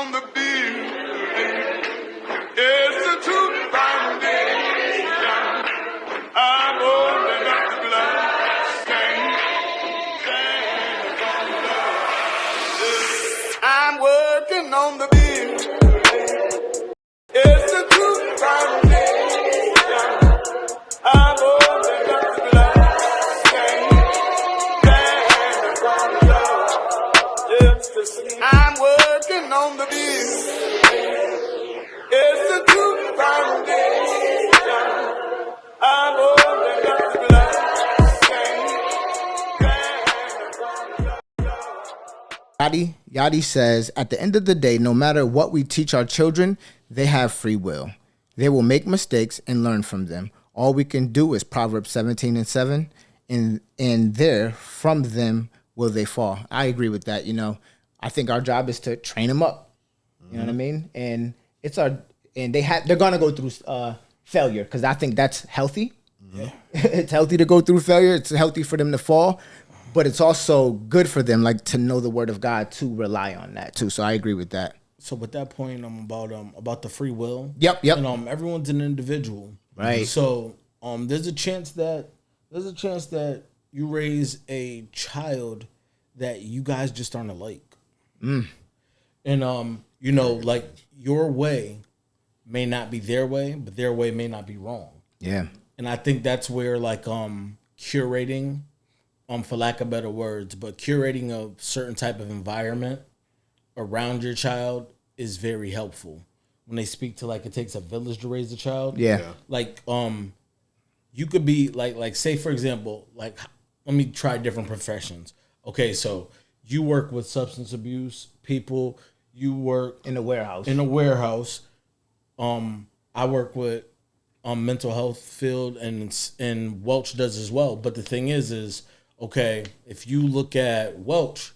on the building. It's a true foundation. I'm holding up the blood. I'm working on the building. It's a true foundation. I'm holding up the blood. I'm working on the building. It's a true foundation. I'm holding up the Yadi says, at the end of the day, no matter what we teach our children, they have free will. They will make mistakes and learn from them. All we can do is Proverbs 17:7, and there from them will they fall. I agree with that. I think our job is to train them up. You know what I mean? And they're gonna go through failure, because I think that's healthy. Yeah. It's healthy to go through failure. It's healthy for them to fall, but it's also good for them, like, to know the word of God, to rely on that too. So I agree with that. So with that point, about the free will. Yep. And everyone's an individual, right? So there's a chance that you raise a child that you guys just aren't alike. And like, your way may not be their way, but their way may not be wrong. Yeah. And I think that's where, like, curating, for lack of better words, but curating a certain type of environment around your child is very helpful. When they speak to, like, it takes a village to raise a child. Yeah. Like, you could be like say, for example, like, let me try different professions. Okay, so you work with substance abuse people. You work in a warehouse. I work with mental health field, and Welch does as well. But the thing is okay, if you look at Welch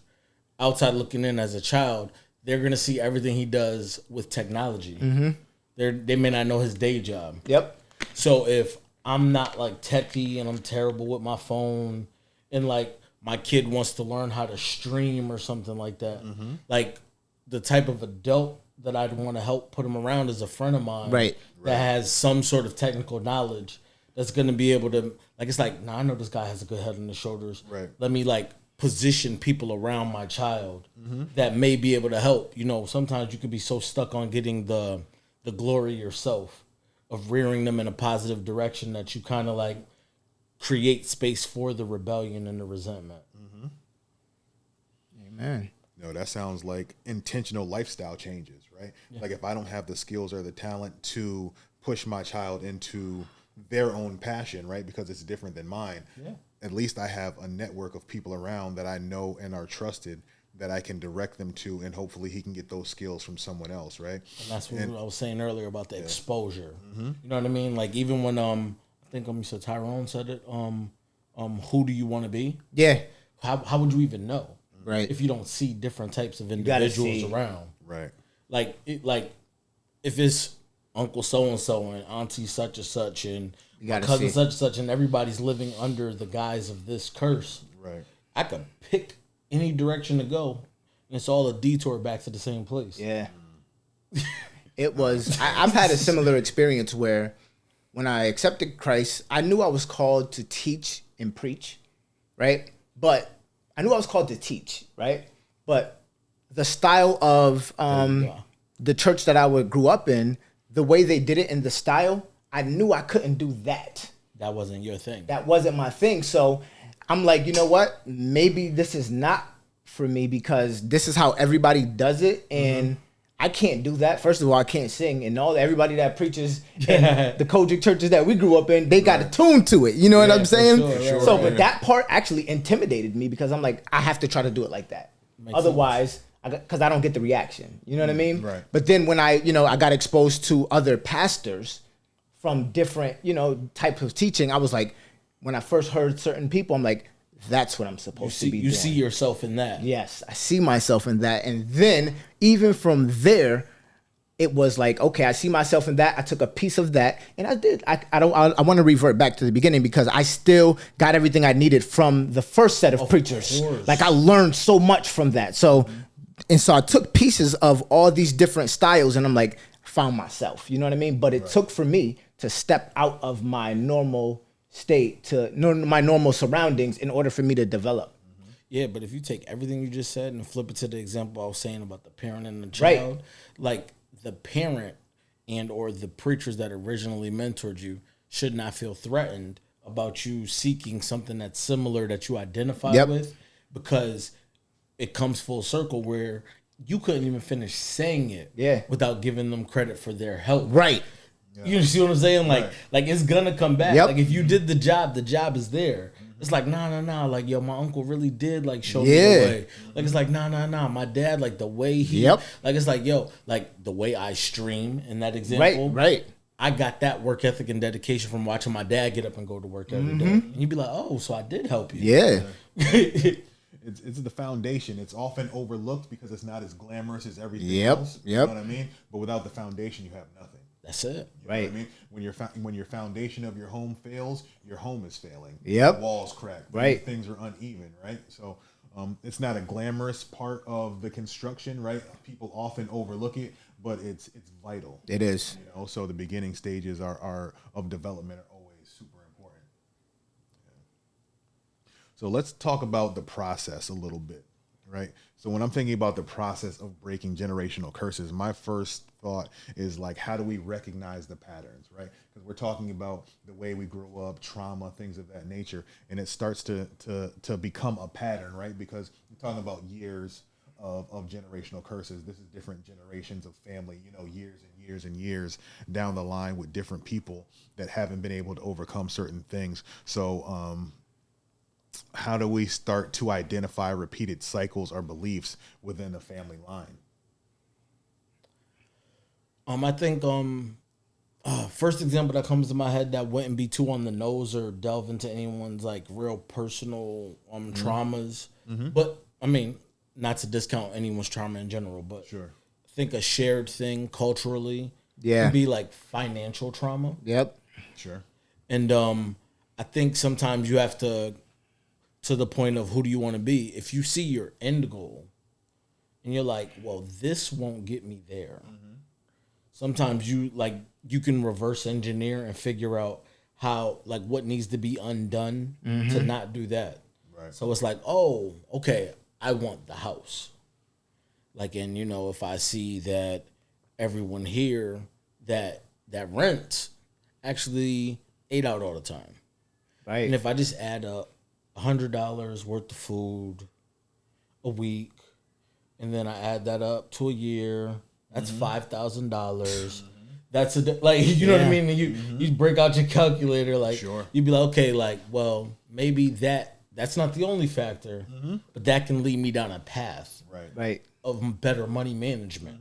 outside looking in as a child, they're gonna see everything he does with technology. Mm-hmm. They may not know his day job. Yep. So if I'm not, like, techie and I'm terrible with my phone, and, like, my kid wants to learn how to stream or something like that, like, the type of adult that I'd want to help put him around is a friend of mine, right, that has some sort of technical knowledge that's going to be able to, like, it's like, I know this guy has a good head on his shoulders. Right. Let me, like, position people around my child that may be able to help. Sometimes you could be so stuck on getting the glory yourself, of rearing them in a positive direction, that you kind of, like, create space for the rebellion and the resentment. Amen. That sounds like intentional lifestyle changes, right? Yeah. Like, if I don't have the skills or the talent to push my child into their own passion, right, because it's different than mine, at least I have a network of people around that I know and are trusted, that I can direct them to, and hopefully he can get those skills from someone else, right? And that's what I was saying earlier about the exposure. You know what I mean? Like, even when I think you said Tyrone said it, who do you want to be? Yeah. How would you even know? Right. If you don't see different types of individuals around. Right. Like if it's Uncle so and so and Auntie such and such and my cousin such and such, and everybody's living under the guise of this curse. Right. I could pick any direction to go, and it's all a detour back to the same place. Yeah. It was. I've had a similar experience where, when I accepted Christ, I knew I was called to teach and preach, right? But I knew I was called to teach, right? But the style of the church that I grew up in, the way they did it in the style, I knew I couldn't do that. That wasn't your thing. That wasn't my thing. So I'm like, you know what? Maybe this is not for me, because this is how everybody does it, and I can't do that. First of all, I can't sing, and everybody that preaches in the Kojic churches that we grew up in, they got attuned to it. You know what I'm saying? Sure, so, but that part actually intimidated me, because I'm like, I have to try to do it like that. Otherwise, because I don't get the reaction. You know what I mean? Right. But then when I got exposed to other pastors from different, types of teaching, I was like, when I first heard certain people, I'm like, that's what I'm supposed to be doing. You see yourself in that. Yes, I see myself in that. And then even from there, it was like, okay, I see myself in that. I took a piece of that, and I did. I want to revert back to the beginning, because I still got everything I needed from the first set of preachers. Course. Like, I learned so much from that. So And so I took pieces of all these different styles and I'm like, found myself, you know what I mean? But it took for me to step out of my normal state to my normal surroundings in order for me to develop. Yeah, but if you take everything you just said and flip it to the example I was saying about the parent and the child, like the parent and or the preachers that originally mentored you should not feel threatened about you seeking something that's similar that you identify with, because it comes full circle where you couldn't even finish saying it without giving them credit for their help. Right. You see what I'm saying? Like it's gonna come back. Like if you did the job is there. It's like, nah. Like, yo, my uncle really did, like, show me the way. Like, it's like, nah. My dad, like, the way he... Like, it's like, yo, like, the way I stream in that example. Right. I got that work ethic and dedication from watching my dad get up and go to work every day. And you'd be like, oh, so I did help you. Yeah. It's the foundation. It's often overlooked because it's not as glamorous as everything else. You know what I mean? But without the foundation, you have nothing. That's it. You know what I mean? When your foundation of your home fails, your home is failing. Yep. The walls crack. Right. Things are uneven, right? So it's not a glamorous part of the construction, right? People often overlook it, but it's vital. It is. You know, so the beginning stages are of development are always super important. Yeah. So let's talk about the process a little bit, right? So when I'm thinking about the process of breaking generational curses, my first thought is like, how do we recognize the patterns, right? Because we're talking about the way we grow up, trauma, things of that nature, and it starts to become a pattern, right? Because we're talking about years of generational curses. This is different generations of family, you know, years and years and years down the line with different people that haven't been able to overcome certain things. So, how do we start to identify repeated cycles or beliefs within the family line? I think first example that comes to my head that wouldn't be too on the nose or delve into anyone's like real personal traumas. But I mean, not to discount anyone's trauma in general, but Sure. I think a shared thing culturally Yeah. would be like financial trauma. Yep. Sure. And I think sometimes you have to the point of who do you want to be. If you see your end goal and you're like, well, this won't get me there. Sometimes you can reverse engineer and figure out how, like, what needs to be undone to not do that. Right. So it's like, oh, okay, I want the house. Like, and you know, if I see that everyone here that rents actually ate out all the time. Right. And if I just add up $100 worth of food a week, and then I add that up to a year, that's $5,000. That's like, you know what I mean? And you break out your calculator, like, you'd be like, okay, like, well, maybe that's not the only factor, but that can lead me down a path Right. of better money management.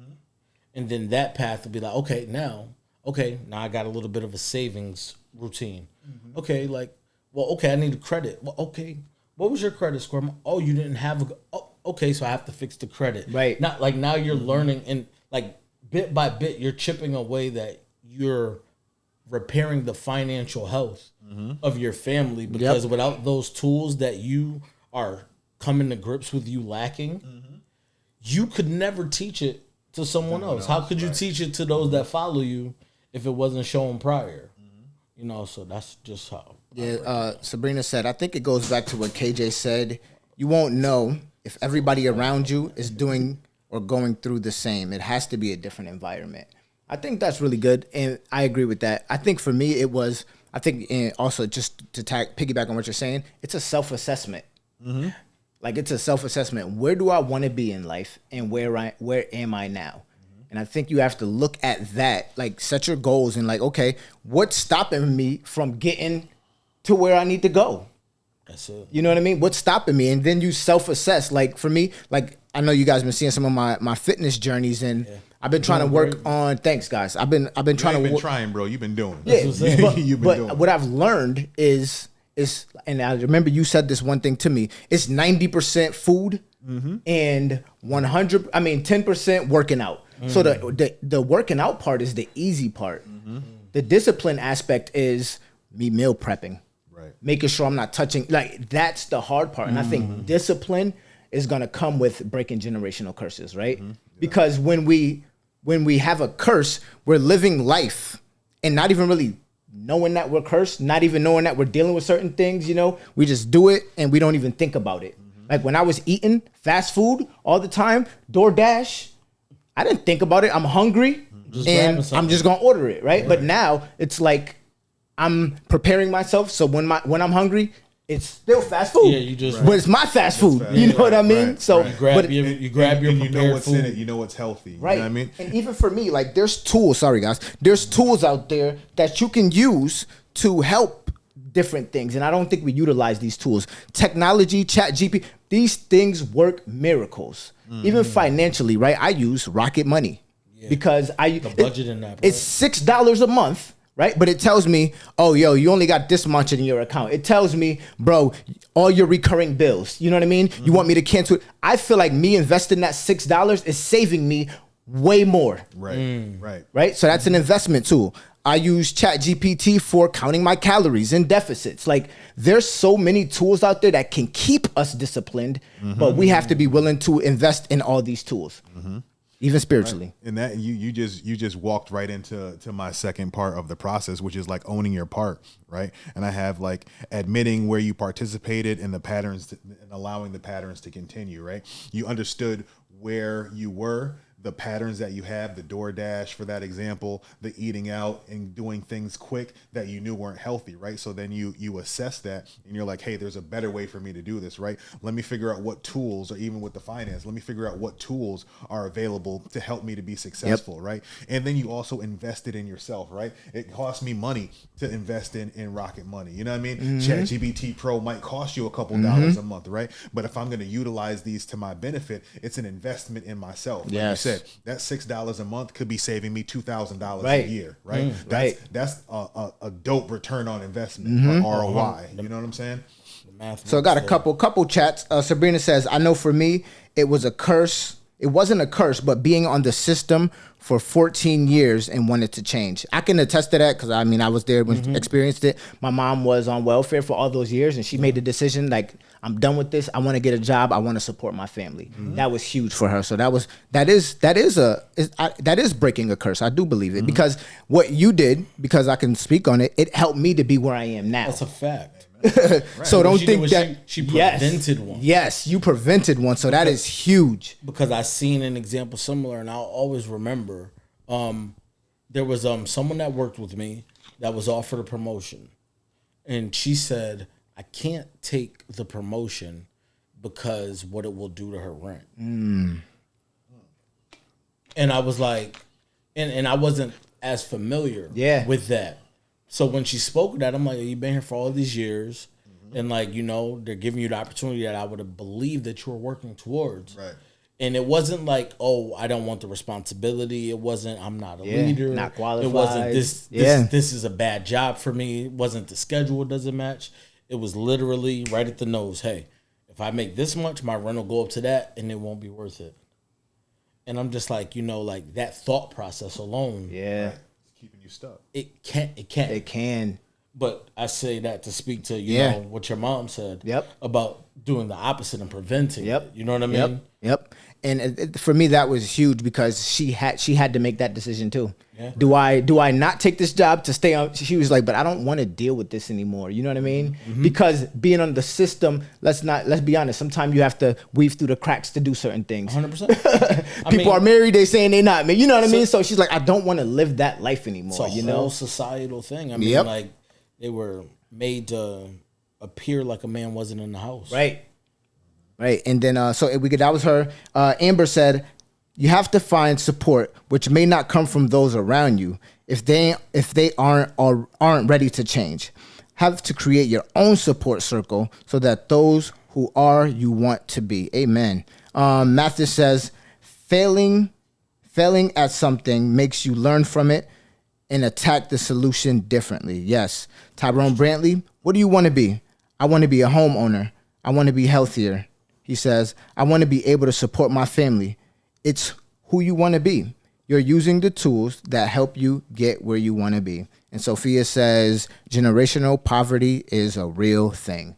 And then that path would be like, okay, now I got a little bit of a savings routine. Okay, like, well, okay, I need a credit. Well, okay, what was your credit score? Oh, you didn't have okay, so I have to fix the credit. Right. Not like now you're learning, and like bit by bit you're chipping away that you're repairing the financial health of your family, because without those tools that you are coming to grips with you lacking, you could never teach it to someone else. How could you teach it to those that follow you if it wasn't shown prior? You know, so that's just how. Yeah, Sabrina said, I think it goes back to what KJ said. You won't know if everybody around you is doing or going through the same. It has to be a different environment. I think that's really good, and I agree with that. I think for me, it was, and also just to piggyback on what you're saying, it's a self-assessment. Like, it's a self-assessment. Where do I want to be in life, and where am I now? And I think you have to look at that, like, set your goals and like, okay, what's stopping me from getting to where I need to go? That's it. You know what I mean? What's stopping me? And then you self-assess. Like, for me, like, I know you guys been seeing some of my fitness journeys, and I've been trying to work on. Thanks, guys. I've been trying to. Trying, bro. You've been doing. Yeah, You've been but doing. what I've learned is, and I remember you said this one thing to me. It's 90% food and 10% working out. So the working out part is the easy part. The discipline aspect is me meal prepping. Making sure I'm not touching, like, that's the hard part. And I think discipline is gonna come with breaking generational curses, right? Because when we have a curse, we're living life and not even really knowing that we're cursed, not even knowing that we're dealing with certain things, you know, we just do it and we don't even think about it. Like when I was eating fast food all the time, DoorDash, I didn't think about it. I'm hungry and I'm just gonna order it, right? But now it's like I'm preparing myself so when I'm hungry, it's still fast food. Yeah, you just but it's my fast food. You know what I mean? So you grab your and prepared you know what's food. in it. You know what's healthy. right. You know what I mean? And even for me, like there's tools, sorry guys, there's tools out there that you can use to help different things. And I don't think we utilize these tools. Technology, Chat GP, these things work miracles. Even financially, right? I use Rocket Money because The budget in that, bro. it's $6 a month, right? But it tells me, oh, yo, you only got this much in your account. It tells me, bro, all your recurring bills. You know what I mean? You want me to cancel it? I feel like me investing that $6 is saving me way more. Right? So that's an investment tool. I use Chat GPT for counting my calories and deficits. Like there's so many tools out there that can keep us disciplined, but we have to be willing to invest in all these tools, even spiritually. And that you just walked right into my second part of the process, which is like owning your part, right? And I have like admitting where you participated in the patterns and allowing the patterns to continue, right? You understood where you were, the patterns that you have, the DoorDash for that example, the eating out and doing things quick that you knew weren't healthy, right? So then you assess that and you're like, hey, there's a better way for me to do this, right? Let me figure out what tools, or even with the finance, let me figure out what tools are available to help me to be successful, right? And then you also invested in yourself, right? It costs me money to invest in Rocket Money. You know what I mean? ChatGPT Pro might cost you a couple dollars a month, right? But if I'm going to utilize these to my benefit, it's an investment in myself. Like you said, that $6 a month could be saving me $2,000 a year, right? That's a dope return on investment, or ROI. You know what I'm saying? So I got a couple chats. Sabrina says, I know for me, it was a curse. It wasn't a curse, but being on the system for 14 years and wanted to change. I can attest to that because I mean, I was there when experienced it. My mom was on welfare for all those years and she made the decision like, I'm done with this. I want to get a job. I want to support my family. That was huge for her. So that is breaking a curse. I do believe it because what you did, because I can speak on it, it helped me to be where I am now. That's a fact. So don't think that she prevented one. Yes, you prevented one. So that is huge. Because I seen an example similar, and I'll always remember. There was someone that worked with me that was offered a promotion, and she said, "I can't take the promotion because what it will do to her rent." And I was like, and I wasn't as familiar with that. So when she spoke of that, I'm like, you've been here for all these years. And like, you know, they're giving you the opportunity that I would have believed that you were working towards. Right. And it wasn't like, oh, I don't want the responsibility. It wasn't, I'm not a leader. Not qualified. It wasn't this is a bad job for me. It wasn't the schedule doesn't match. It was literally right at the nose. Hey, if I make this much, my rent will go up to that and it won't be worth it. And I'm just like, you know, like that thought process alone. Yeah. Keeping you stuck. It can. But I say that to speak to, you know, what your mom said about doing the opposite and preventing it. You know what I mean? Yep. And for me, that was huge because she had to make that decision too. Yeah. Do I not take this job to stay on? She was like, but I don't want to deal with this anymore. You know what I mean? Because being on the system, let's be honest. Sometimes you have to weave through the cracks to do certain things. 100%. People are married, they saying they not. You know what I mean? So she's like, I don't want to live that life anymore. It's a whole societal thing. I mean, like they were made to appear like a man wasn't in the house. Right. And then so that was her. Amber said, you have to find support, which may not come from those around you if they aren't ready to change. Have to create your own support circle so that those who are you want to be. Amen. Mathis says, failing at something makes you learn from it and attack the solution differently. Yes. Tyrone Brantley, what do you want to be? I want to be a homeowner. I want to be healthier. He says, I want to be able to support my family. It's who you want to be. You're using the tools that help you get where you want to be. And Sophia says, generational poverty is a real thing.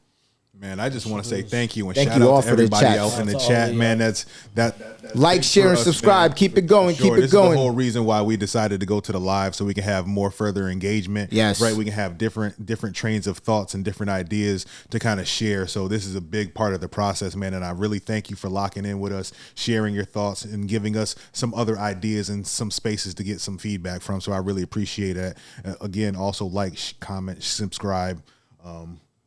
Man, I just want to say thank you and Thank shout you all out to for the everybody chat. else in the Shout out to chat, all man. y'all. That's Like, big share, for and us, subscribe. man. Keep it going. For sure. Keep it This going. is the whole reason why we decided to go to the live, so we can have more further engagement. Yes. Right. We can have different trains of thoughts and different ideas to kind of share. So this is a big part of the process, man. And I really thank you for locking in with us, sharing your thoughts, and giving us some other ideas and some spaces to get some feedback from. So I really appreciate that. Again, also like, comment, subscribe.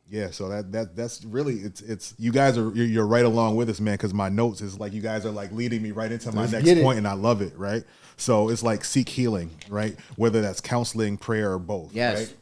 Yeah, so that's really it's you guys you're right along with us, man. Because my notes is like you guys are like leading me right into my next point, and I love it. Right, so it's like seek healing, right? Whether that's counseling, prayer, or both. Yes. Right?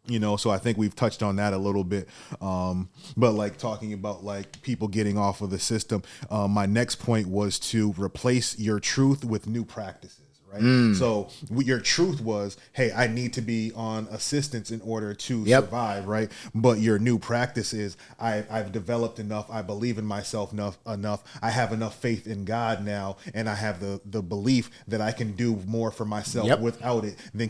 You know, so I think we've touched on that a little bit, but like talking about like people getting off of the system. My next point was to replace your truth with new practices. Right. So your truth was, hey, I need to be on assistance in order to survive. Right. But your new practice is I've developed enough. I believe in myself enough. I have enough faith in God now. And I have the belief that I can do more for myself without it than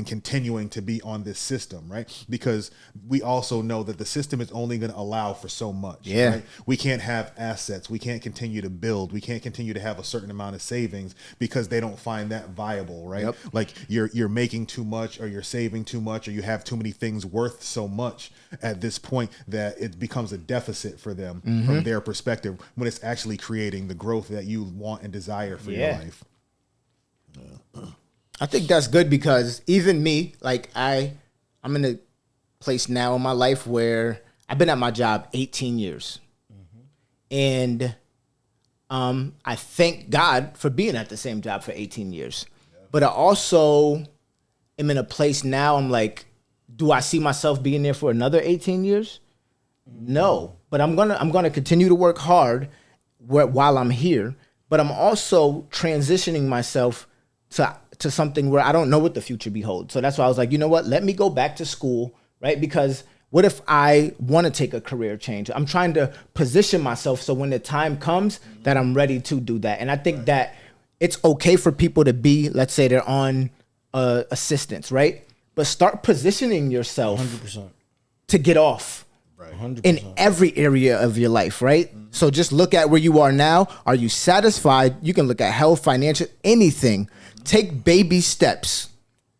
continuing to be on this system. Right. Because we also know that the system is only going to allow for so much. Yeah. Right? We can't have assets. We can't continue to build. We can't continue to have a certain amount of savings because they don't find that viable, right? Yep. Like you're making too much, or you're saving too much, or you have too many things worth so much at this point that it becomes a deficit for them from their perspective, when it's actually creating the growth that you want and desire for your life. I think that's good because even me, like I'm in a place now in my life where I've been at my job 18 years. And I thank God for being at the same job for 18 years. But I also am in a place now, I'm like, do I see myself being there for another 18 years? No. But I'm gonna continue to work hard while I'm here. But I'm also transitioning myself to something where I don't know what the future beholds. So that's why I was like, you know what? Let me go back to school, right? Because what if I want to take a career change? I'm trying to position myself so when the time comes that I'm ready to do that. And I think that it's okay for people to be, let's say they're on assistance, right? But start positioning yourself 100%. to get off. 100%. In every area of your life, right? So just look at where you are now. Are you satisfied? You can look at health, financial, anything. Take baby steps.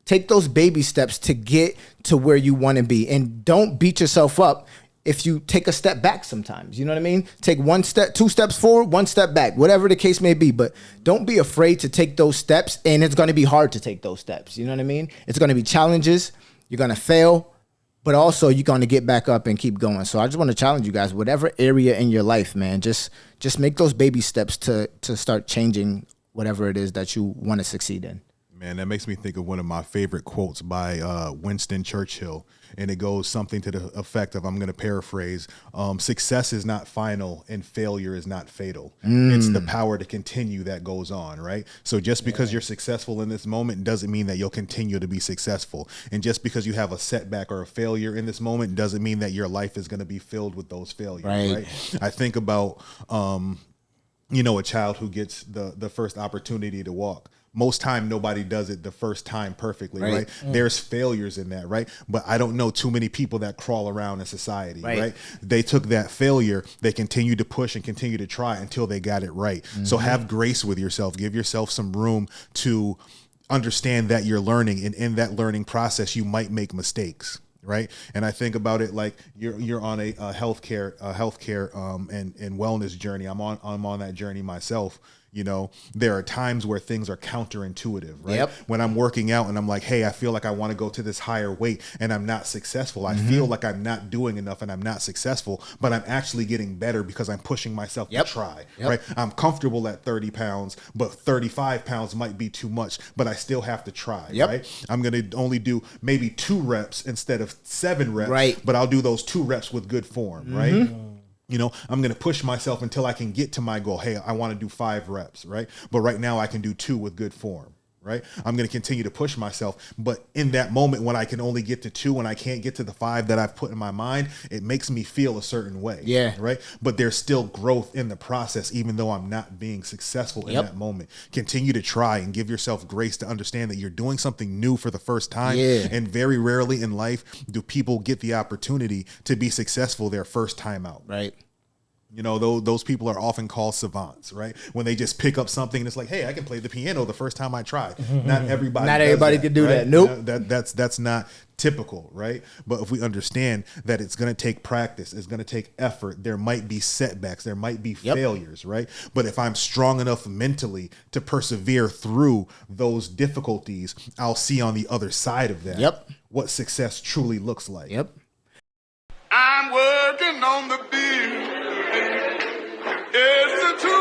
Take those baby steps to get to where you want to be. And don't beat yourself up if you take a step back sometimes. You know what I mean? Take 1 step, 2 steps forward, 1 step back, whatever the case may be. But don't be afraid to take those steps. And it's going to be hard to take those steps. You know what I mean? It's going to be challenges. You're going to fail. But also you're going to get back up and keep going. So I just want to challenge you guys, whatever area in your life, man, just make those baby steps to start changing whatever it is that you want to succeed in. Man, that makes me think of one of my favorite quotes by Winston Churchill. And it goes something to the effect of, I'm going to paraphrase, success is not final and failure is not fatal. It's the power to continue that goes on, right? So just because you're successful in this moment doesn't mean that you'll continue to be successful. And just because you have a setback or a failure in this moment doesn't mean that your life is going to be filled with those failures, right? I think about, a child who gets the first opportunity to walk. Most time, nobody does it the first time perfectly, right? There's failures in that, right? But I don't know too many people that crawl around in society, right? They took that failure, they continue to push and continue to try until they got it right. So have grace with yourself. Give yourself some room to understand that you're learning, and in that learning process, you might make mistakes. Right. And I think about it like you're on a healthcare and wellness journey. I'm on that journey myself. There are times where things are counterintuitive, right? When I'm working out and I'm like, hey, I feel like I want to go to this higher weight and I'm not successful. I feel like I'm not doing enough and I'm not successful, but I'm actually getting better because I'm pushing myself to try, right? I'm comfortable at 30 pounds, but 35 pounds might be too much, but I still have to try, right? I'm going to only do maybe 2 reps instead of 7 reps, but I'll do those 2 reps with good form, right? I'm going to push myself until I can get to my goal. Hey, I want to do 5 reps, right? But right now I can do 2 with good form, right? I'm going to continue to push myself. But in that moment when I can only get to 2 and I can't get to the 5 that I've put in my mind, it makes me feel a certain way. Yeah. Right. But there's still growth in the process, even though I'm not being successful in that moment. Continue to try and give yourself grace to understand that you're doing something new for the first time. Yeah. And very rarely in life do people get the opportunity to be successful their first time out. Right. You know, those people are often called savants, right? When they just pick up something and it's like, hey, I can play the piano the first time I try. Not everybody can do right? that. Nope. That's not typical, right? But if we understand that it's going to take practice, it's going to take effort, there might be setbacks, there might be failures, right? But if I'm strong enough mentally to persevere through those difficulties, I'll see on the other side of that what success truly looks like. I'm working on the building. It's the truth.